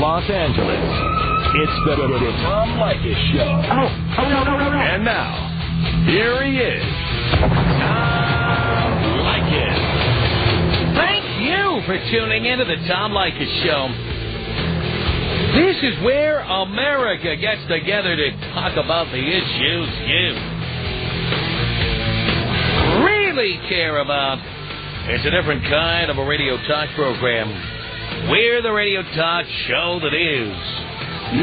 Los Angeles. It's the Tom Leykis Show. Oh, no. And now, here he is, Tom Leykis. Thank you for tuning into the Tom Leykis Show. This is where America gets together to talk about the issues you really care about. It's a different kind of a radio talk program. We're the radio talk show that is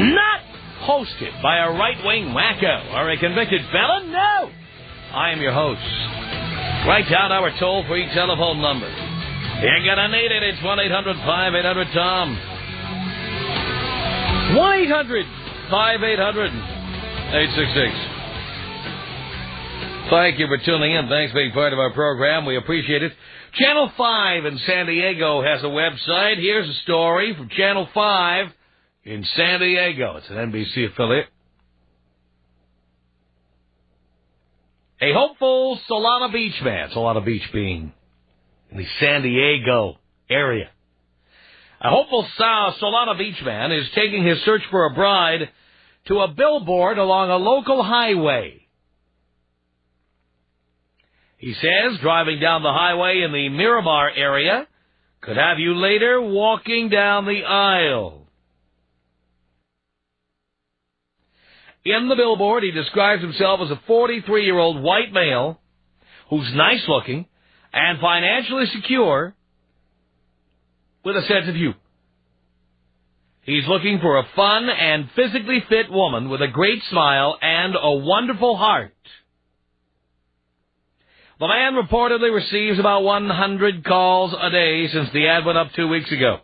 not hosted by a right-wing wacko or a convicted felon. No! I am your host. Write down our toll-free telephone number. You're gonna need it. It's 1-800-5800-TOM. 1-800-5800-866. Thank you for tuning in. Thanks for being part of our program. We appreciate it. Channel 5 in San Diego has a website. Here's a story from Channel 5 in San Diego. It's an NBC affiliate. A hopeful Solana Beach man, Solana Beach being in the San Diego area. A hopeful Solana Beach man is taking his search for a bride to a billboard along a local highway. He says driving down the highway in the Miramar area could have you later walking down the aisle. In the billboard, he describes himself as a 43-year-old white male who's nice-looking and financially secure with a sense of humor. He's looking for a fun and physically fit woman with a great smile and a wonderful heart. The man reportedly receives about 100 calls a day since the ad went up 2 weeks ago.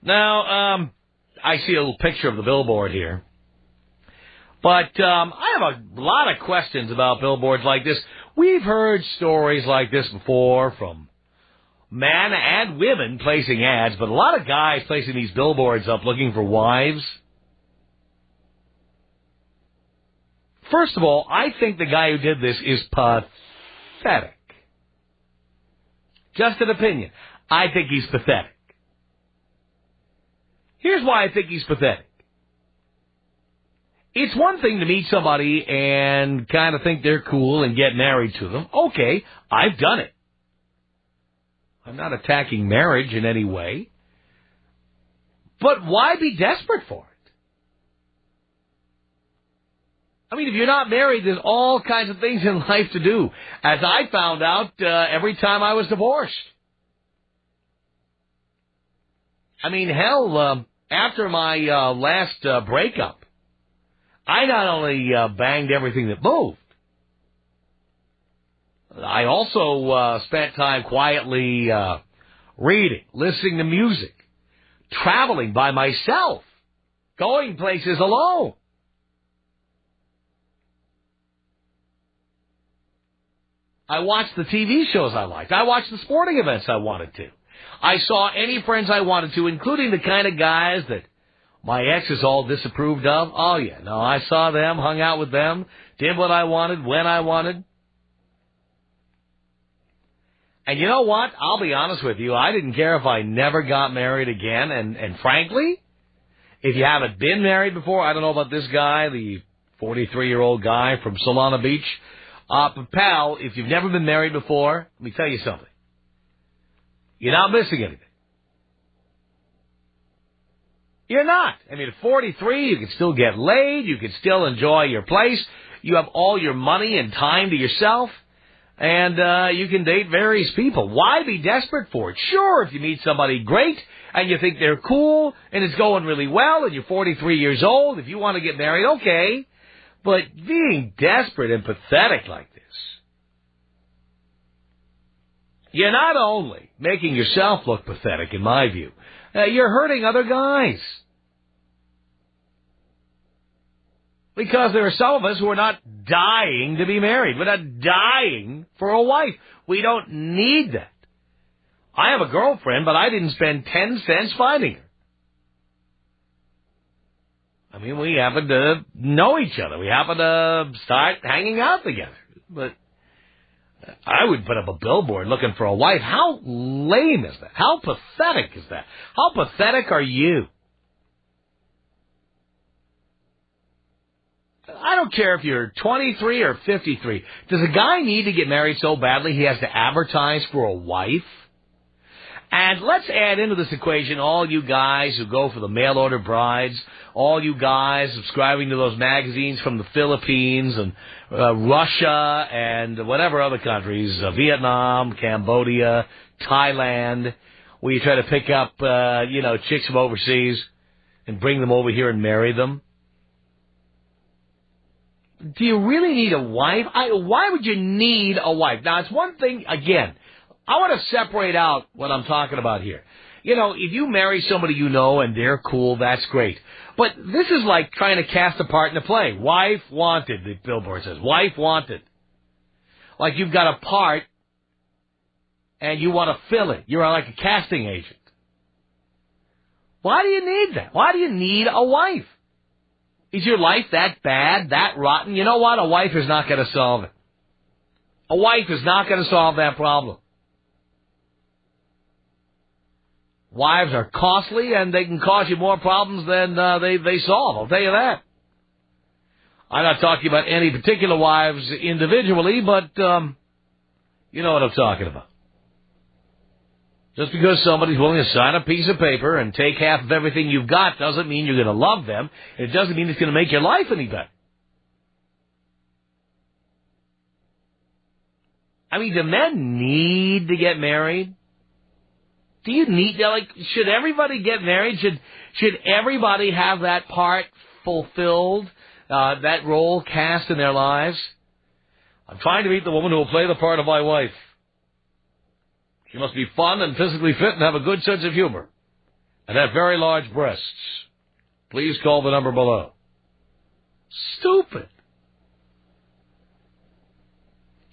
Now, I see a little picture of the billboard here. But I have a lot of questions about billboards like this. We've heard stories like this before from men and women placing ads, but a lot of guys placing these billboards up looking for wives. First of all, I think the guy who did this is pathetic. Just an opinion. I think he's pathetic. Here's why I think he's pathetic. It's one thing to meet somebody and kind of think they're cool and get married to them. Okay, I've done it. I'm not attacking marriage in any way. But why be desperate for it? I mean, if you're not married, there's all kinds of things in life to do. As I found out every time I was divorced. I mean, hell, after my last breakup, I not only banged everything that moved, I also spent time quietly reading, listening to music, traveling by myself, going places alone. I watched the TV shows I liked. I watched the sporting events I wanted to. I saw any friends I wanted to, including the kind of guys that my exes all disapproved of. Oh, yeah, no, I saw them, hung out with them, did what I wanted, when I wanted. And you know what? I'll be honest with you. I didn't care if I never got married again. And frankly, if you haven't been married before, I don't know about this guy, the 43-year-old guy from Solana Beach. But pal, if you've never been married before, let me tell you something. You're not missing anything. You're not. I mean, at 43, you can still get laid. You can still enjoy your place. You have all your money and time to yourself. And you can date various people. Why be desperate for it? Sure, if you meet somebody great and you think they're cool and it's going really well and you're 43 years old, if you want to get married, okay. But being desperate and pathetic like this, you're not only making yourself look pathetic, in my view, you're hurting other guys. Because there are some of us who are not dying to be married. We're not dying for a wife. We don't need that. I have a girlfriend, but I didn't spend 10 cents finding her. I mean, we happen to know each other. We happen to start hanging out together. But I would put up a billboard looking for a wife. How lame is that? How pathetic is that? How pathetic are you? I don't care if you're 23 or 53. Does a guy need to get married so badly he has to advertise for a wife? And let's add into this equation all you guys who go for the mail-order brides, all you guys subscribing to those magazines from the Philippines and Russia and whatever other countries, Vietnam, Cambodia, Thailand, where you try to pick up, chicks from overseas and bring them over here and marry them. Do you really need a wife? Why would you need a wife? Now, it's one thing, again, I want to separate out what I'm talking about here. If you marry somebody you know and they're cool, that's great. But this is like trying to cast a part in a play. Wife wanted, the billboard says. Wife wanted. Like you've got a part and you want to fill it. You're like a casting agent. Why do you need that? Why do you need a wife? Is your life that bad, that rotten? You know what? A wife is not going to solve it. A wife is not going to solve that problem. Wives are costly, and they can cause you more problems than they solve. I'll tell you that. I'm not talking about any particular wives individually, but you know what I'm talking about. Just because somebody's willing to sign a piece of paper and take half of everything you've got doesn't mean you're going to love them. It doesn't mean it's going to make your life any better. I mean, do men need to get married? Do you need, should everybody get married? Should everybody have that part fulfilled, that role cast in their lives? I'm trying to meet the woman who will play the part of my wife. She must be fun and physically fit and have a good sense of humor and have very large breasts. Please call the number below. Stupid.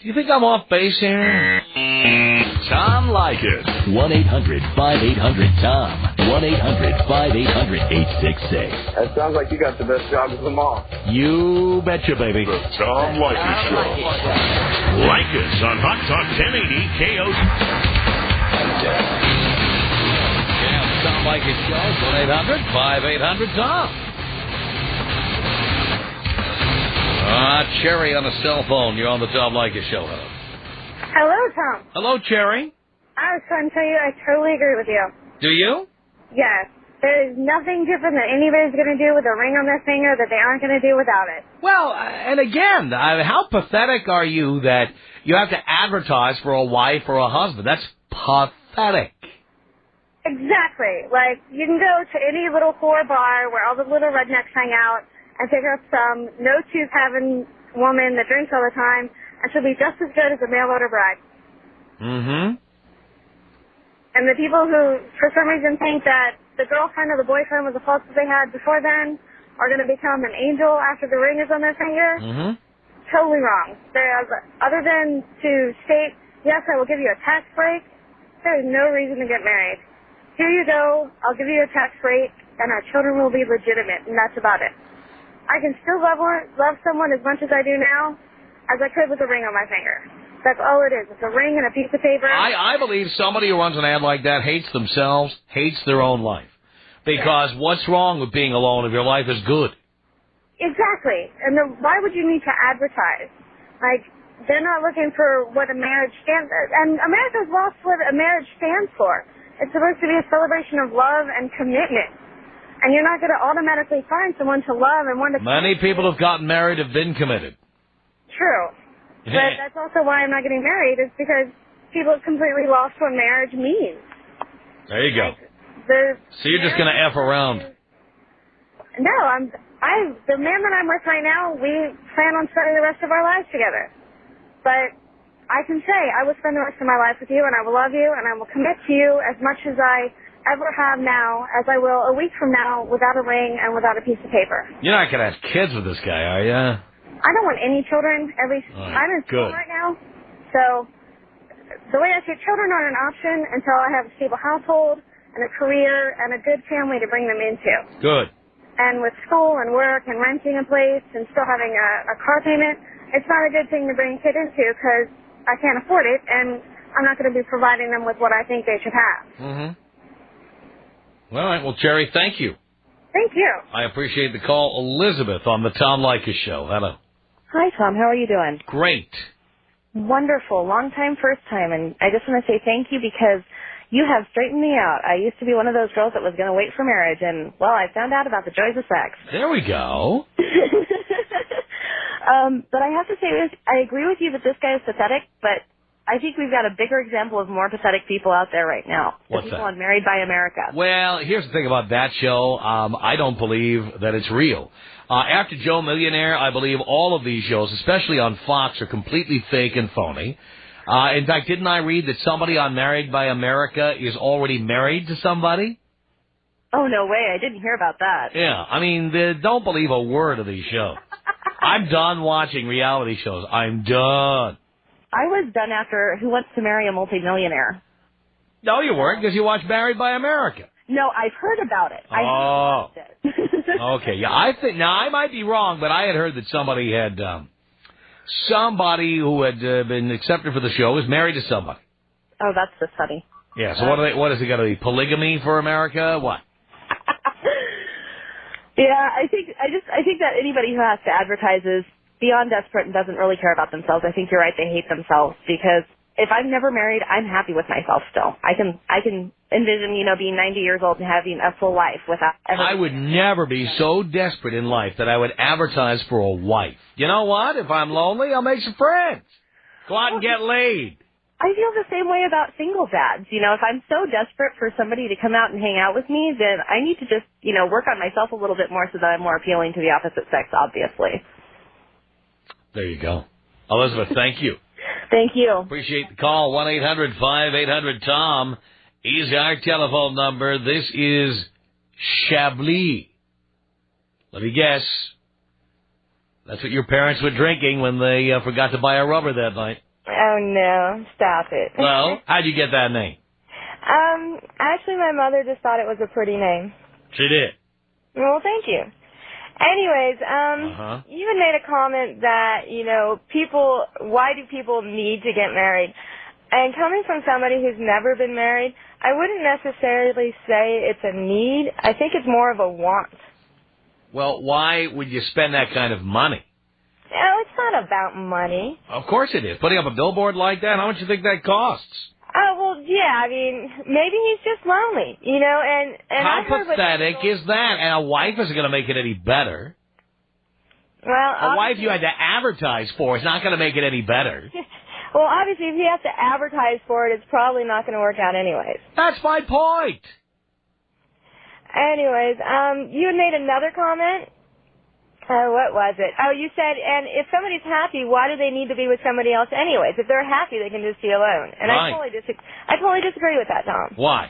Do you think I'm off base here? Tom Leykis. 1-800-5800-TOM. 1-800-5800-866. That sounds like you got the best job of them all. You betcha, baby. The Tom Leykis Show. Lycus on Hot Talk 1080 KO. Yeah, the Tom Leykis Show. 1-800-5800-TOM. Cherry on a cell phone. You're on the Tom Leykis Show. Hello, Tom. Hello, Cherry. I was trying to tell you I totally agree with you. Do you? Yes. There is nothing different that anybody's going to do with a ring on their finger that they aren't going to do without it. Well, and again, how pathetic are you that you have to advertise for a wife or a husband? That's pathetic. Exactly. Like, you can go to any little whore bar where all the little rednecks hang out and pick up some no-tooth-having woman that drinks all the time, and she'll be just as good as a mail-order bride. Mm-hmm. And the people who, for some reason, think that the girlfriend or the boyfriend with the faults that they had before then are going to become an angel after the ring is on their finger, totally wrong. Other than to state, yes, I will give you a tax break, there is no reason to get married. Here you go, I'll give you a tax break, and our children will be legitimate, and that's about it. I can still love someone as much as I do now as I could with a ring on my finger. That's all it is. It's a ring and a piece of paper. I believe somebody who runs an ad like that hates themselves, hates their own life. Because what's wrong with being alone if your life is good? Exactly. And why would you need to advertise? Like, they're not looking for what a marriage stands for. And America's lost what a marriage stands for. It's supposed to be a celebration of love and commitment. And you're not going to automatically find someone to love and want to... Many people who've gotten married have been committed. True. But that's also why I'm not getting married, is because people have completely lost what marriage means. There you go. So you're just going to F around. No, the man that I'm with right now, we plan on spending the rest of our lives together. But I can say I will spend the rest of my life with you, and I will love you, and I will commit to you as much as I ever have now, as I will a week from now, without a ring and without a piece of paper. You're not going to have kids with this guy, are you? I don't want any children, at least. I'm in school right now, so the way I see it, children aren't an option until I have a stable household and a career and a good family to bring them into. Good. And with school and work and renting a place and still having a car payment, it's not a good thing to bring a kid into because I can't afford it, and I'm not going to be providing them with what I think they should have. All right. Well, Cherry, thank you. Thank you. I appreciate the call. Elizabeth on the Tom Leykis Show. Hello. Hi, Tom. How are you doing? Great. Wonderful. Long time, first time. And I just want to say thank you because you have straightened me out. I used to be one of those girls that was going to wait for marriage, and, well, I found out about the joys of sex. There we go. But I have to say, I agree with you that this guy is pathetic, but I think we've got a bigger example of more pathetic people out there right now. What's people that? on Married by America. Well, here's the thing about that show. I don't believe that it's real. After Joe Millionaire, I believe all of these shows, especially on Fox, are completely fake and phony. In fact, didn't I read that somebody on Married by America is already married to somebody? Oh, no way. I didn't hear about that. Yeah, I mean, don't believe a word of these shows. I'm done watching reality shows. I'm done. I was done after Who Wants to Marry a Multimillionaire. No, you weren't, because you watched Married by America. No, I've heard about it. I haven't watched it. Okay, yeah, I think, now I might be wrong, but I had heard that somebody who had been accepted for the show was married to somebody. Oh, that's just funny. Yeah, so what is it got to be, polygamy for America? What? Yeah, I think that anybody who has to advertise is beyond desperate and doesn't really care about themselves. I think you're right, they hate themselves, because if I'm never married, I'm happy with myself still. I can envision, being 90 years old and having a full life without ever... I would never be so desperate in life that I would advertise for a wife. You know what? If I'm lonely, I'll make some friends. Go out and get laid. I feel the same way about single dads. If I'm so desperate for somebody to come out and hang out with me, then I need to just, work on myself a little bit more so that I'm more appealing to the opposite sex, obviously. There you go. Elizabeth, thank you. Thank you. Appreciate the call. 1-800-5800-TOM is our telephone number. This is Chablis. Let me guess. That's what your parents were drinking when they forgot to buy a rubber that night. Oh, no. Stop it. Well, how'd you get that name? Actually, my mother just thought it was a pretty name. She did. Well, thank you. Anyways, you had made a comment that, why do people need to get married? And coming from somebody who's never been married, I wouldn't necessarily say it's a need. I think it's more of a want. Well, why would you spend that kind of money? No, it's not about money. Of course it is. Putting up a billboard like that, how much do you think that costs? Oh, well, yeah, maybe he's just lonely, and how pathetic is that? And a wife isn't going to make it any better. Well, a wife you had to advertise for is not going to make it any better. Well, obviously, if he has to advertise for it, it's probably not going to work out anyways. That's my point. Anyways, you had made another comment. What was it? Oh, you said, and if somebody's happy, why do they need to be with somebody else anyways? If they're happy, they can just be alone. And right. I totally disagree with that, Tom. Why?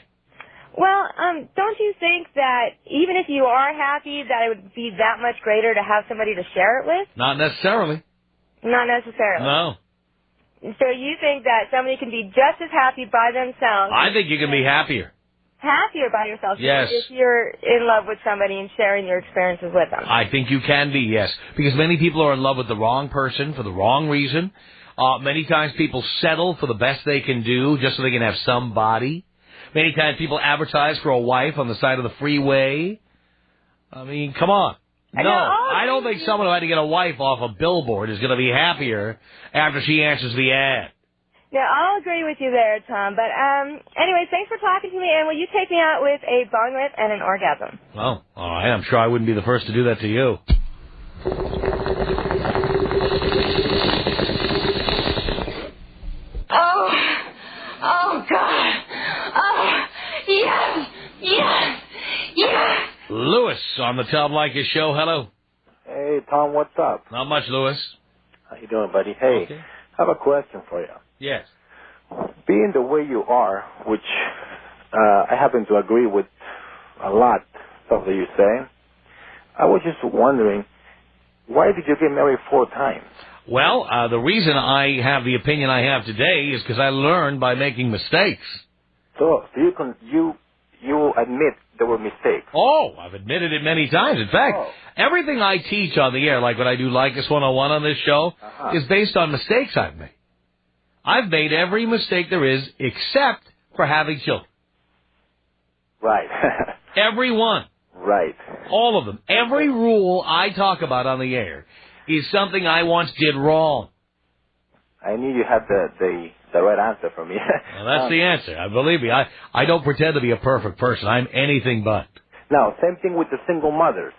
Well, don't you think that even if you are happy, that it would be that much greater to have somebody to share it with? Not necessarily. Not necessarily. No. So you think that somebody can be just as happy by themselves? I think you can be happier. Happier by yourself, yes. If you're in love with somebody and sharing your experiences with them. I think you can be, yes. Because many people are in love with the wrong person for the wrong reason. Many times people settle for the best they can do just so they can have somebody. Many times people advertise for a wife on the side of the freeway. Come on. No, I don't think someone who had to get a wife off a billboard is going to be happier after she answers the ad. Yeah, I'll agree with you there, Tom. But anyways, thanks for talking to me, and will you take me out with a bong rip and an orgasm? Oh, all right. I'm sure I wouldn't be the first to do that to you. Oh, God. Oh, yes, yes, yes. Lewis on the Tom Leykis Show. Hello. Hey, Tom, what's up? Not much, Lewis. How you doing, buddy? Hey, okay. I have a question for you. Yes. Being the way you are, which I happen to agree with a lot of what you say, I was just wondering, why did you get married 4 times? Well, the reason I have the opinion I have today is because I learned by making mistakes. So you admit there were mistakes? Oh, I've admitted it many times. In fact, everything I teach on the air, like when I do Lycus 101 on this show, is based on mistakes I've made. I've made every mistake there is except for having children. Right. Every one. Right. All of them. Every rule I talk about on the air is something I once did wrong. I knew you had the right answer for me. Well, that's the answer. Believe me, I don't pretend to be a perfect person. I'm anything but. Now, same thing with the single mothers.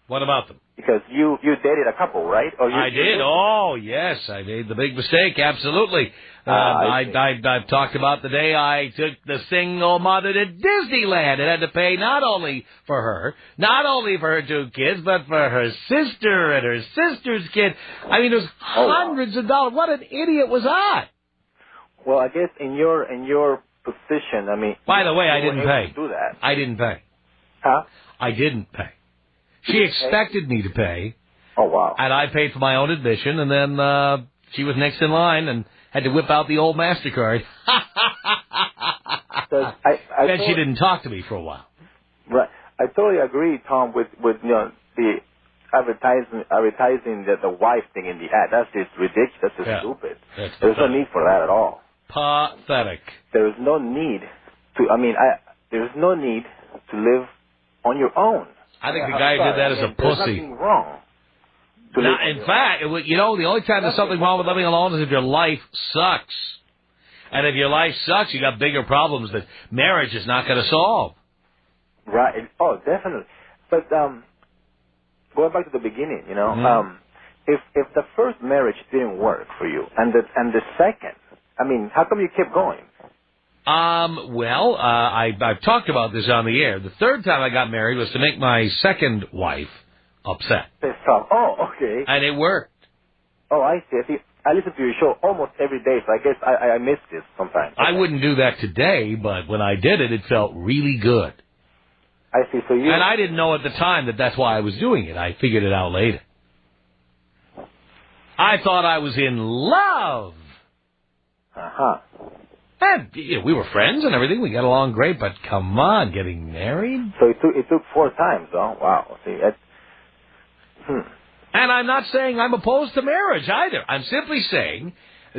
What about them? Because you dated a couple, right? Or I did. Oh, yes. I made the big mistake. Absolutely. I've talked about the day I took the single mother to Disneyland and had to pay not only for her 2 kids, but for her sister and her sister's kid. I mean, it was hundreds of dollars. What an idiot was I? Well, I guess in your position, I mean... By the way, I didn't pay. Do that. I didn't pay. Huh? I didn't pay. She expected me to pay. Oh, wow. And I paid for my own admission, and then she was next in line and had to whip out the old MasterCard. And she didn't talk to me for a while. Right. I totally agree, Tom, with the advertising the wife thing in the ad. That's just ridiculous. That's stupid. There's no need for that at all. Pathetic. There is no need there's no need to live on your own. I think the guy who did that is a pussy. There's nothing wrong. Now, in fact, the only time there's something wrong with living alone is if your life sucks. And if your life sucks, you got bigger problems that marriage is not going to solve. Right. Oh, definitely. But going back to the beginning, if the first marriage didn't work for you, and the second, I mean, how come you kept going? I've talked about this on the air. The third time I got married was to make my second wife upset. Oh, okay. And it worked. Oh, I see. I listen to your show almost every day, so I guess I miss this sometimes. Okay. I wouldn't do that today, but when I did it, it felt really good. I see. So you... And I didn't know at the time that that's why I was doing it. I figured it out later. I thought I was in love. Uh-huh. And we were friends and everything. We got along great, but come on, getting married? So it took 4 times, oh? Wow. See, And I'm not saying I'm opposed to marriage either. I'm simply saying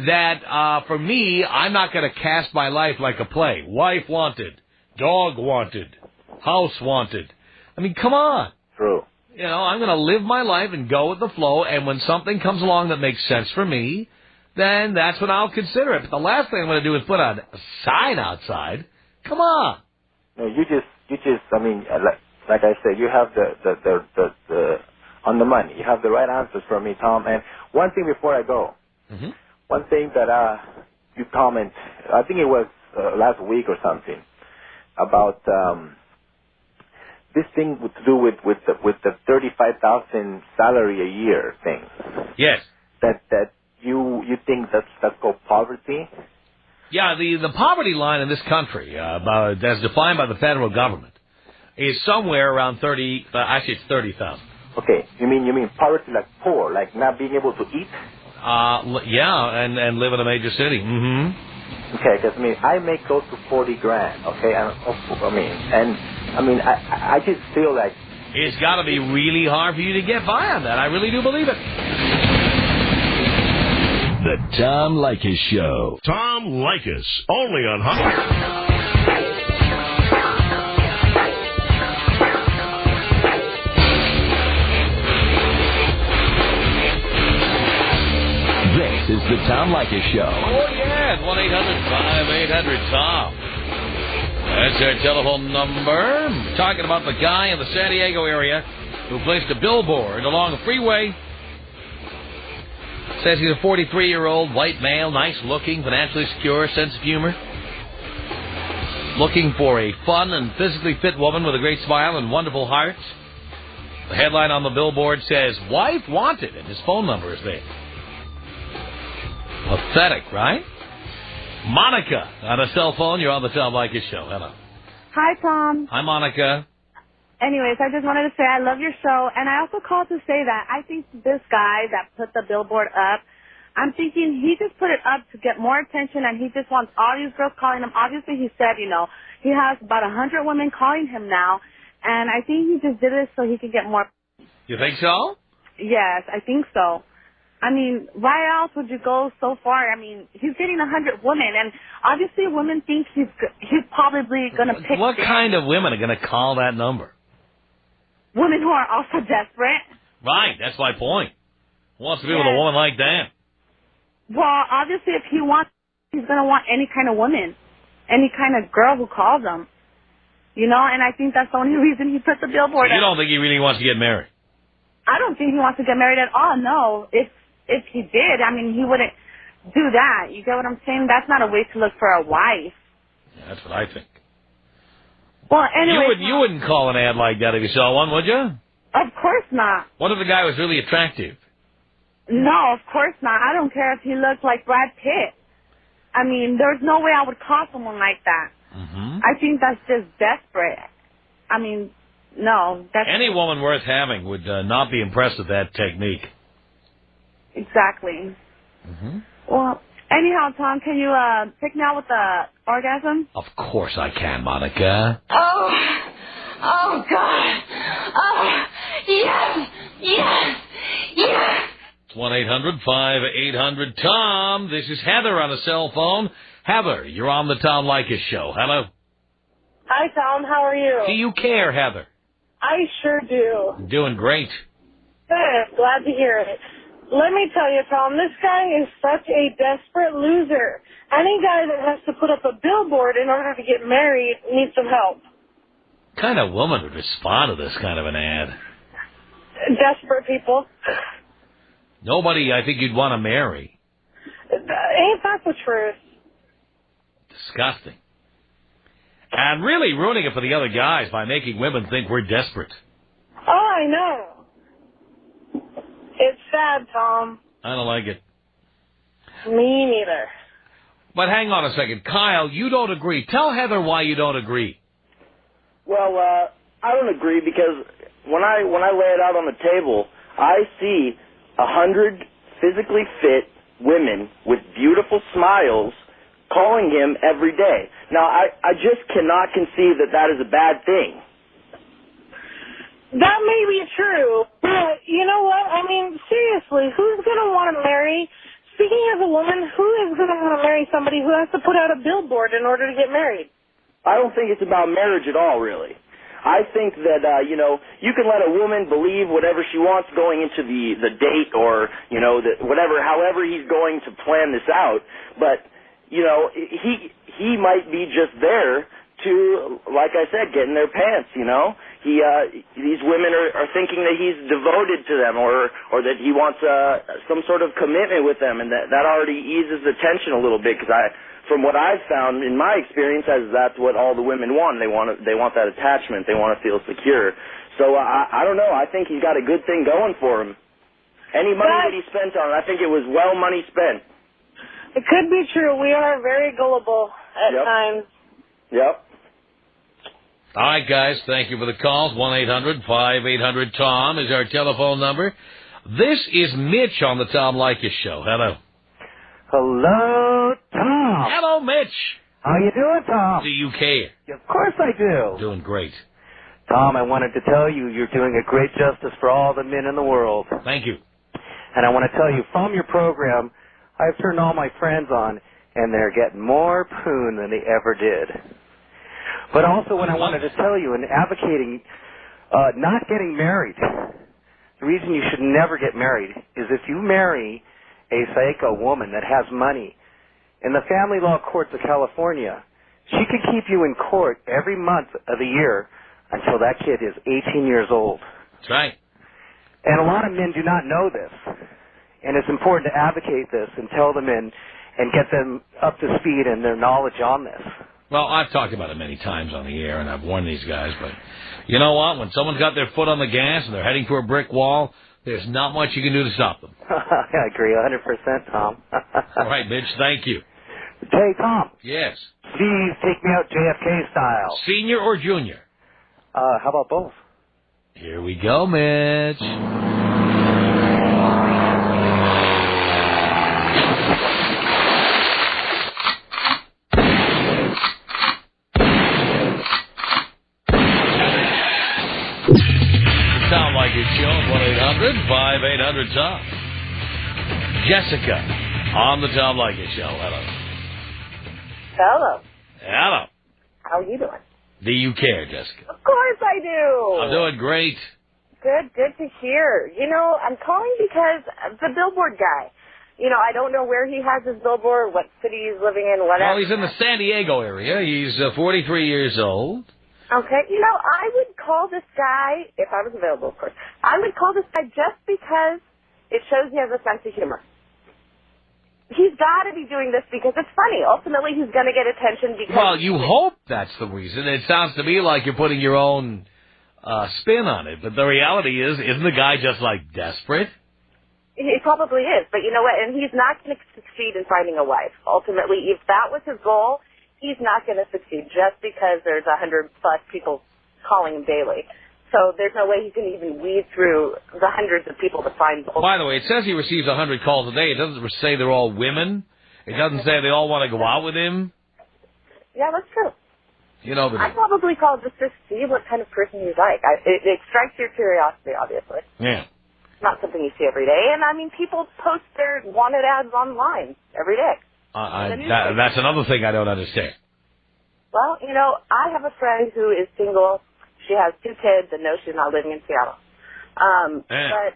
that for me, I'm not going to cast my life like a play. Wife wanted, dog wanted, house wanted. I mean, come on. True. I'm going to live my life and go with the flow, and when something comes along that makes sense for me, then that's when I'll consider it. But the last thing I'm going to do is put a sign outside. Come on. No, you just. I mean, like I said, you have the on the money. You have the right answers for me, Tom. And one thing before I go, one thing that you comment, I think it was last week or something, about this thing to do with the 35,000 salary a year thing. Yes. That you think that's called poverty? Yeah, the poverty line in this country, as defined by the federal government, is somewhere around 30. Actually, it's 30,000. Okay, you mean poverty like poor, like not being able to eat? Yeah, and live in a major city. Mm-hmm. Okay, because I make close to 40 grand. Okay, I just feel like it's got to be really hard for you to get by on that. I really do believe it. The Tom Leykis Show. Tom Leykis, only on Hot. This is the Tom Leykis Show. Oh, yeah, 1-800-5800-TOM. That's our telephone number. We're talking about the guy in the San Diego area who placed a billboard along a freeway. Says he's a 43-year-old white male, nice-looking, financially secure, sense of humor. Looking for a fun and physically fit woman with a great smile and wonderful heart. The headline on the billboard says, "Wife wanted," and his phone number is there. Pathetic, right? Monica on a cell phone. You're on the Tom Leykis Show. Hello. Hi, Tom. Hi, Monica. Anyways, I just wanted to say I love your show, and I also called to say that I think this guy that put the billboard up, I'm thinking he just put it up to get more attention, and he just wants all these girls calling him. Obviously, he said, he has about 100 women calling him now, and I think he just did this so he could get more. You think so? Yes, I think so. I mean, why else would you go so far? I mean, he's getting 100 women, and obviously women think he's probably going to pick What them. kind of women are going to call that number? Women who are also desperate. Right, that's my point. Who wants to be with a woman like that? Well, obviously if he wants, he's going to want any kind of woman, any kind of girl who calls him. You know, and I think that's the only reason he put the billboard So you up. don't think he really wants to get married? I don't think he wants to get married at all, no. If he did, I mean, he wouldn't do that. You get what I'm saying? That's not a way to look for a wife. Yeah, that's what I think. Well, anyway. You wouldn't call an ad like that if you saw one, would you? Of course not. What if the guy was really attractive? No, of course not. I don't care if he looked like Brad Pitt. I mean, there's no way I would call someone like that. Mm-hmm. I think that's just desperate. I mean, no. Any woman worth having would not be impressed with that technique. Exactly. Mm-hmm. Well, anyhow, Tom, can you pick me out with the orgasm? Of course I can, Monica. Oh, God. Oh, yes, yes, yes. It's 1-800-5800-TOM. This is Heather on a cell phone. Heather, you're on the Tom Leykis Show. Hello. Hi, Tom. How are you? Do you care, Heather? I sure do. Doing great. Good. Glad to hear it. Let me tell you, Tom, this guy is such a desperate loser. Any guy that has to put up a billboard in order to get married needs some help. What kind of woman would respond to this kind of an ad? Desperate people. Nobody I think you'd want to marry. Ain't that the truth? Disgusting. And really ruining it for the other guys by making women think we're desperate. Oh, I know. It's sad, Tom. I don't like it. Me neither. But hang on a second. Kyle, you don't agree. Tell Heather why you don't agree. Well, I don't agree because when I lay it out on the table, I see 100 physically fit women with beautiful smiles calling him every day. Now, I just cannot conceive that is a bad thing. That may be true, but you know what? I mean, seriously, who's going to want to marry? Speaking as a woman, who is going to want to marry somebody who has to put out a billboard in order to get married? I don't think it's about marriage at all, really. I think that, you can let a woman believe whatever she wants going into the date or, however he's going to plan this out. But, he might be just there to, like I said, get in their pants, These women are thinking that he's devoted to them or that he wants some sort of commitment with them, and that already eases the tension a little bit because from what I've found in my experience, that's what all the women want. They want that attachment. They want to feel secure. So I don't know. I think he's got a good thing going for him. Any money that he spent on it, I think it was well money spent. It could be true. We are very gullible at times. Yep. All right, guys, thank you for the calls. 1-800-5800-TOM is our telephone number. This is Mitch on the Tom Leykis Show. Hello. Hello, Tom. Hello, Mitch. How you doing, Tom? Do you care? Of course I do. Doing great. Tom, I wanted to tell you you're doing a great justice for all the men in the world. Thank you. And I want to tell you, from your program, I've turned all my friends on, and they're getting more poon than they ever did. But also what I wanted to tell you, in advocating not getting married, the reason you should never get married is if you marry a psycho woman that has money, in the family law courts of California, she can keep you in court every month of the year until that kid is 18 years old. That's right. And a lot of men do not know this. And it's important to advocate this and tell them and get them up to speed in their knowledge on this. Well, I've talked about it many times on the air, and I've warned these guys, but you know what? When someone's got their foot on the gas and they're heading for a brick wall, there's not much you can do to stop them. I agree 100%, Tom. All right, Mitch, thank you. Hey, Tom. Yes. Please take me out JFK style. Senior or junior? How about both? Here we go, Mitch. Tom Leykis Show, 1-800-5800-TOM. Jessica on the Tom Leykis Show. Hello. Hello. Hello. How are you doing? Do you care, Jessica? Of course I do. I'm doing great. Good to hear. You know, I'm calling because the billboard guy, you know, I don't know where he has his billboard, what city he's living in, whatever. Well, he's in the San Diego area. He's 43 years old. Okay. You know, I would call this guy, if I was available, of course, I would call this guy just because it shows he has a sense of humor. He's got to be doing this because it's funny. Ultimately, he's going to get attention because... Well, you hope that's the reason. It sounds to me like you're putting your own spin on it. But the reality is, isn't the guy just, like, desperate? He probably is. But you know what? And he's not going to succeed in finding a wife. Ultimately, if that was his goal, he's not going to succeed just because there's 100-plus people calling him daily. So there's no way he can even weed through the hundreds of people to find... By the way, it says he receives 100 calls a day. It doesn't say they're all women. It doesn't say they all want to go out with him. Yeah, that's true. You know, I'd probably call just to see what kind of person he's like. It strikes your curiosity, obviously. Yeah. It's not something you see every day. And, I mean, people post their wanted ads online every day. That's another thing I don't understand. Well, you know, I have a friend who is single. She has 2 kids and knows she's not living in Seattle. But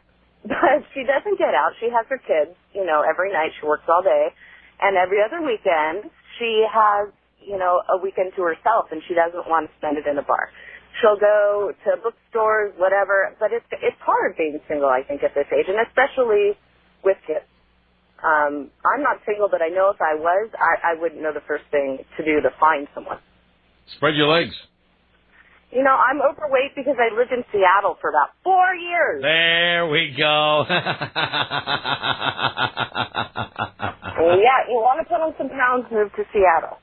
she doesn't get out. She has her kids, you know, every night. She works all day. And every other weekend, she has, you know, a weekend to herself, and she doesn't want to spend it in a bar. She'll go to bookstores, whatever. But it's hard being single, I think, at this age, and especially with kids. I'm not single, but I know if I was, I wouldn't know the first thing to do to find someone. Spread your legs. You know, I'm overweight because I lived in Seattle for about 4 years. There we go. Yeah, you want to put on some pounds, move to Seattle.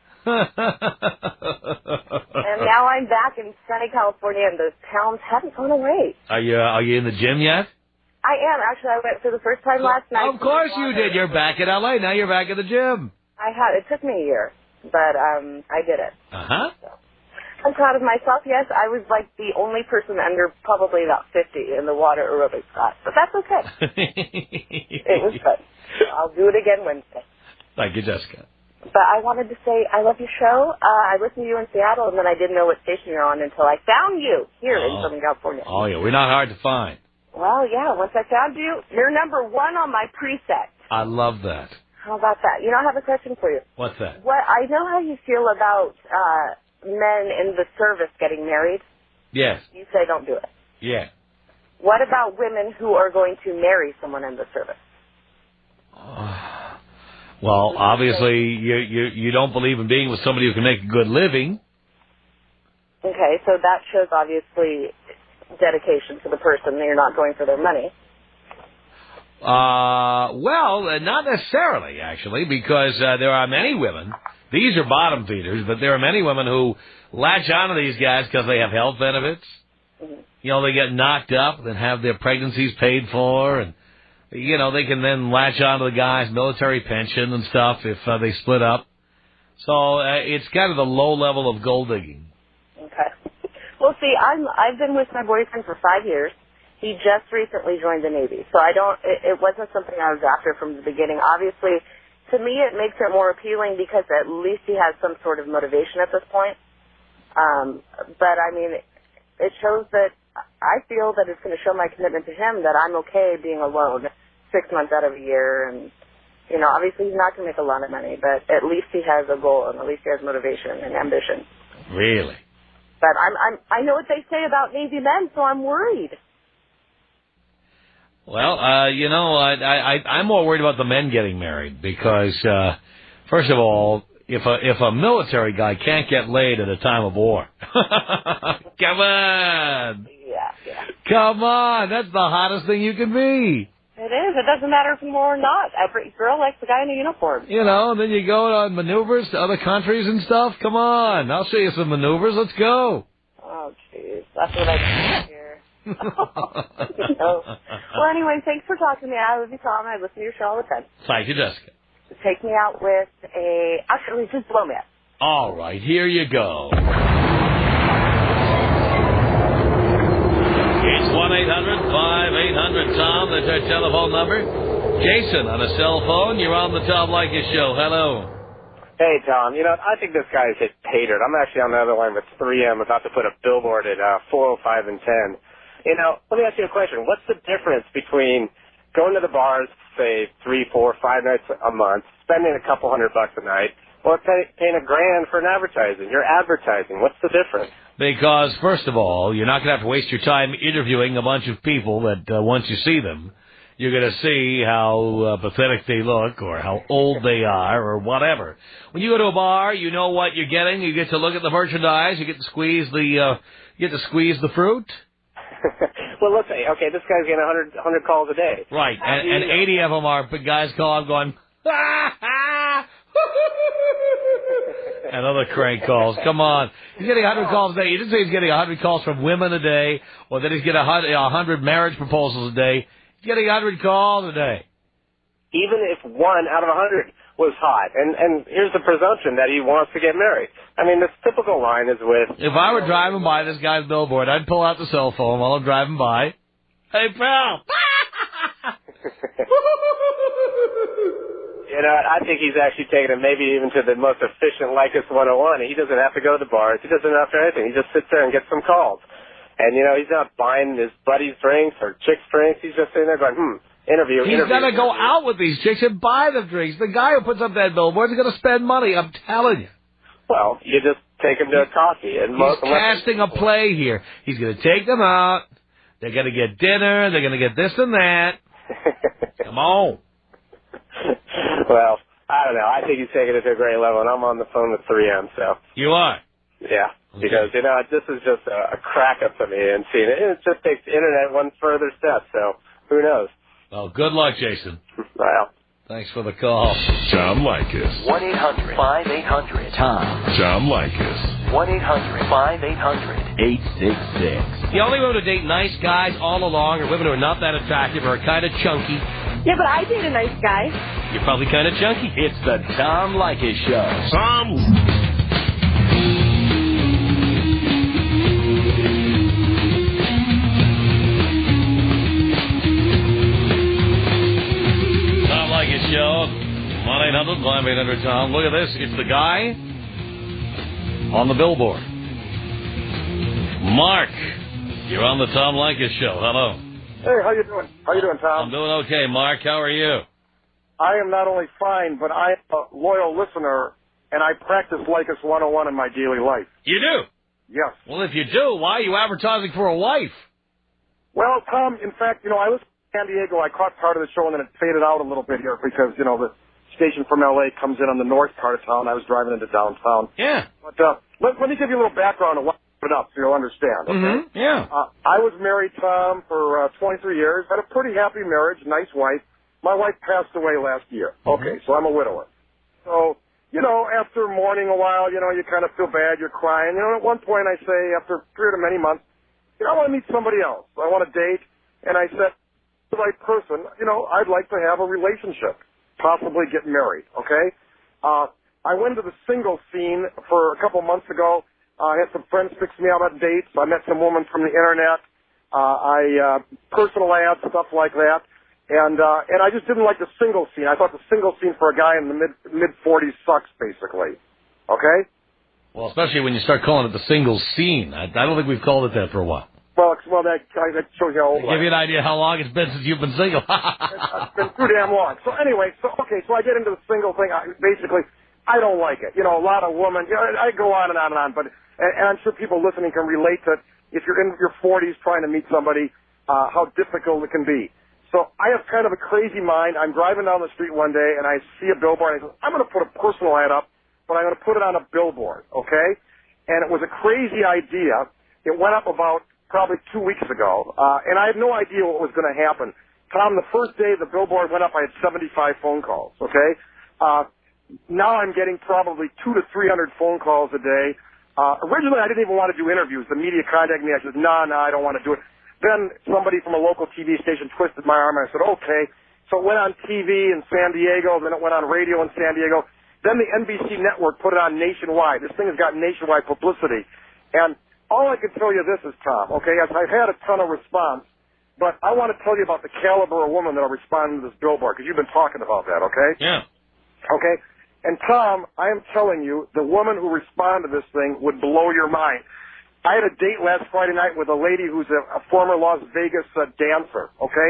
And now I'm back in sunny California, and those pounds haven't gone away. Are you in the gym yet? I am. Actually, I went for the first time last night. Of course you did. You're back in L.A. Now you're back at the gym. I have. It took me a year, but I did it. Uh-huh. So. I'm proud of myself. Yes, I was like the only person under probably about 50 in the water aerobics class, but that's okay. It was fun. I'll do it again Wednesday. Thank you, Jessica. But I wanted to say I love your show. I listened to you in Seattle, and then I didn't know what station you're on until I found you here in Southern California. Oh, yeah. We're not hard to find. Well, yeah. Once I found you, you're number 1 on my preset. I love that. How about that? You know, I have a question for you. What's that? I know how you feel about men in the service getting married. Yes. You say don't do it. Yeah. What about women who are going to marry someone in the service? Well, obviously, you don't believe in being with somebody who can make a good living. Okay, so that shows, obviously, dedication to the person. You're not going for their money. Well, not necessarily, actually, because there are many women. These are bottom feeders, but there are many women who latch onto these guys because they have health benefits. Mm-hmm. You know, they get knocked up and have their pregnancies paid for, and, you know, they can then latch onto the guy's military pension and stuff if they split up. So it's kind of the low level of gold digging. Okay. Well, see, I've been with my boyfriend for 5 years. He just recently joined the Navy, so it wasn't something I was after from the beginning. Obviously, to me, it makes it more appealing because at least he has some sort of motivation at this point. But, I mean, it shows that I feel that it's going to show my commitment to him that I'm okay being alone 6 months out of a year. And, you know, obviously he's not going to make a lot of money, but at least he has a goal and at least he has motivation and ambition. Really? But I know what they say about Navy men, so I'm worried. Well, you know, I'm more worried about the men getting married because, first of all, if a military guy can't get laid at a time of war, come on, yeah, come on, that's the hottest thing you can be. It is. It doesn't matter if more or not. Every girl likes the guy in a uniform. You know, and then you go on maneuvers to other countries and stuff. Come on, I'll show you some maneuvers. Let's go. Oh, jeez, that's what I do here. No. Well, anyway, thanks for talking to me. I love you, Tom. I listen to your show all the time. Thank you, Jessica. Take me out with actually, just blow me up. All right, here you go. It's 1-800-5800-TOM. That's our telephone number. Jason on a cell phone. You're on the Tom Leykis Show. Hello. Hey, Tom. You know, I think this guy is hated. I'm actually on the other line with 3M about to put a billboard at 405 and 10. You know, let me ask you a question. What's the difference between going to the bars, say, 3, 4, 5 nights a month, spending a couple $100 a night, or paying $1,000 for an advertising? You're advertising. What's the difference? Because, first of all, you're not going to have to waste your time interviewing a bunch of people that once you see them, you're going to see how pathetic they look or how old they are or whatever. When you go to a bar, you know what you're getting. You get to look at the merchandise. You get to squeeze the fruit. Well, let's say, okay, this guy's getting 100 calls a day. Right, and 80 of them are guys calling going, and other crank calls. Come on. He's getting 100 calls a day. You didn't say he's getting 100 calls from women a day or that he's getting 100 marriage proposals a day. He's getting 100 calls a day. Even if 1 out of 100 was hot. And here's the presumption that he wants to get married. I mean, this typical line is with... If I were driving by this guy's billboard, I'd pull out the cell phone while I'm driving by. Hey, pal. You know, I think he's actually taking it maybe even to the most efficient Lycus 101. He doesn't have to go to the bars. He doesn't have to do anything. He just sits there and gets some calls. And, you know, he's not buying his buddies drinks or chicks drinks. He's just sitting there going, interview. He's going to go out with these chicks and buy them drinks. The guy who puts up that billboard is going to spend money, I'm telling you. Well, you just take him to a coffee. And he's casting a play here. He's going to take them out. They're going to get dinner. They're going to get this and that. Come on. Well, I don't know. I think he's taking it to a great level, and I'm on the phone with 3M, so. You are? Yeah, because, you know, this is just a crack up to me and seeing it. It just takes the Internet one further step, so who knows? Well, good luck, Jason. Well. Thanks for the call. Tom Leykis. 1-800-5800-TOM. Tom Leykis. 1-800-5800-866. The only women who date nice guys all along are women who are not that attractive or are kind of chunky. Yeah, but I date a nice guy. You're probably kind of chunky. It's the Tom Leykis Show. Tom Leykis Show. 1-800-5800-TOM. Look at this. It's the guy on the billboard. Mark, you're on the Tom Leykis Show. Hello. Hey, how you doing? How you doing, Tom? I'm doing okay, Mark. How are you? I am not only fine, but I am a loyal listener, and I practice Lycus 101 in my daily life. You do? Yes. Well, if you do, why are you advertising for a wife? Well, Tom, in fact, you know, I was in San Diego. I caught part of the show, and then it faded out a little bit here because, you know, the station from L.A. comes in on the north part of town. I was driving into downtown. Yeah. But let me give you a little background on what it up so you'll understand. Okay? Mm-hmm. Yeah. I was married, Tom, for 23 years. Had a pretty happy marriage, nice wife. My wife passed away last year. Mm-hmm. Okay, so I'm a widower. So, you know, after mourning a while, you know, you kind of feel bad, you're crying. You know, at one point I say, after a period of many months, you know, I want to meet somebody else. I want to date. And I said, the right person, you know, I'd like to have a relationship, possibly get married, okay? I went to the single scene for a couple months ago. I had some friends fix me out on dates. I met some woman from the Internet. I personal ads, stuff like that. And I just didn't like the single scene. I thought the single scene for a guy in the mid-40s sucks, basically. Okay? Well, especially when you start calling it the single scene. I don't think we've called it that for a while. Well, that shows you how old I am. Give you an idea how long it's been since you've been single. It's been too damn long. So anyway, so I get into the single thing. Basically, I don't like it. You know, a lot of women, you know, I go on and on and on, but and I'm sure people listening can relate to if you're in your 40s trying to meet somebody, how difficult it can be. So I have kind of a crazy mind. I'm driving down the street one day, and I see a billboard, and I say, I'm going to put a personal ad up, but I'm going to put it on a billboard, okay? And it was a crazy idea. It went up about probably 2 weeks ago, and I had no idea what was going to happen. Tom, the first day the billboard went up, I had 75 phone calls, okay? Now I'm getting probably 200 to 300 phone calls a day. Originally, I didn't even want to do interviews. The media contacted me. I said, no, I don't want to do it. Then somebody from a local TV station twisted my arm, and I said, okay. So it went on TV in San Diego, then it went on radio in San Diego. Then the NBC network put it on nationwide. This thing has got nationwide publicity. And all I can tell you this is, Tom, okay, as I've had a ton of response, But I want to tell you about the caliber of woman that are responding to this billboard, because you've been talking about that, okay? Yeah. Okay? And, Tom, I am telling you, the woman who responded to this thing would blow your mind. I had a date last Friday night with a lady who's a former Las Vegas dancer, okay?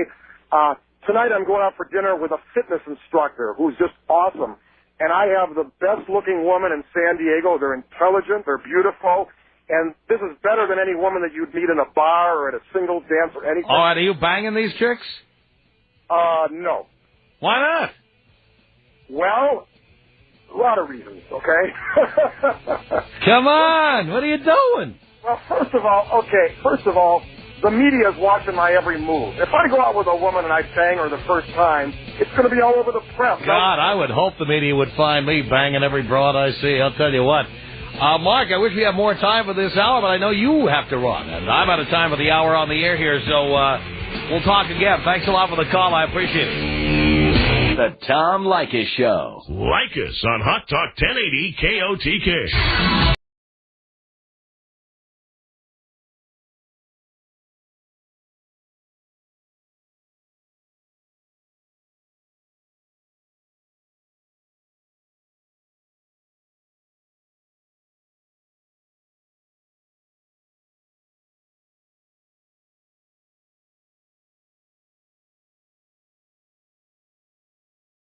Tonight I'm going out for dinner with a fitness instructor who's just awesome. And I have the best-looking woman in San Diego. They're intelligent. They're beautiful. And this is better than any woman that you'd meet in a bar or at a singles dance or anything. All right, are you banging these chicks? No. Why not? Well, a lot of reasons, okay? Come on, what are you doing? Well, first of all, the media is watching my every move. If I go out with a woman and I bang her the first time, it's going to be all over the press. God, I would hope the media would find me banging every broad I see. I'll tell you what. Mark, I wish we had more time for this hour, but I know you have to run. And I'm out of time for the hour on the air here, so we'll talk again. Thanks a lot for the call. I appreciate it. The Tom Leykis Show. Lycus on Hot Talk 1080 KOTK.